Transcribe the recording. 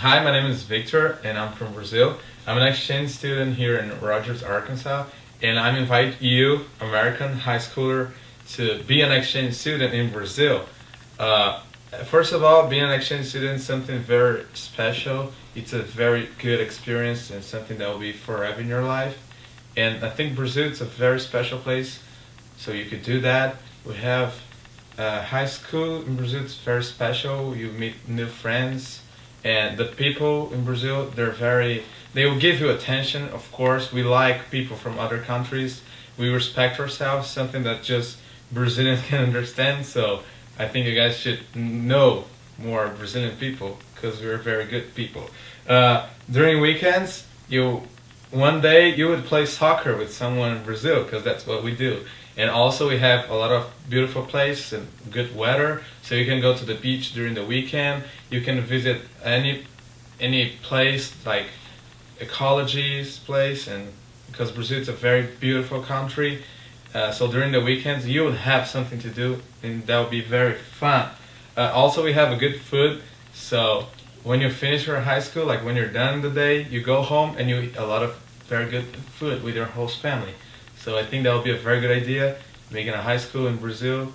Hi, my name is Victor, and I'm from Brazil. I'm an exchange student here in Rogers, Arkansas, and I invite you, American high schooler, to be an exchange student in Brazil. Uh, First of all, being an exchange student is something very special. It's a very good experience and something that will be forever in your life. And I think Brazil is a very special place, so you could do that. We have high school in Brazil. It's very special. You meet new friends, and the people in Brazil, they will give you attention. Of course, we like people from other countries. We respect ourselves, something that just Brazilians can understand. So I think you guys should know more Brazilian people because we're very good people. During weekends, you one day you would play soccer with someone in Brazil because that's what we do. And also we have a lot of beautiful places and good weather, so you can go to the beach during the weekend. You can visit any place like ecology's place, and because Brazil is a very beautiful country, so during the weekends you would have something to do, and that would be very fun. Also, we have a good food, so when you finish your high school, like when you're done the day, you go home and you eat a lot of very good food with your host family. So I think that would be a very good idea, making a high school in Brazil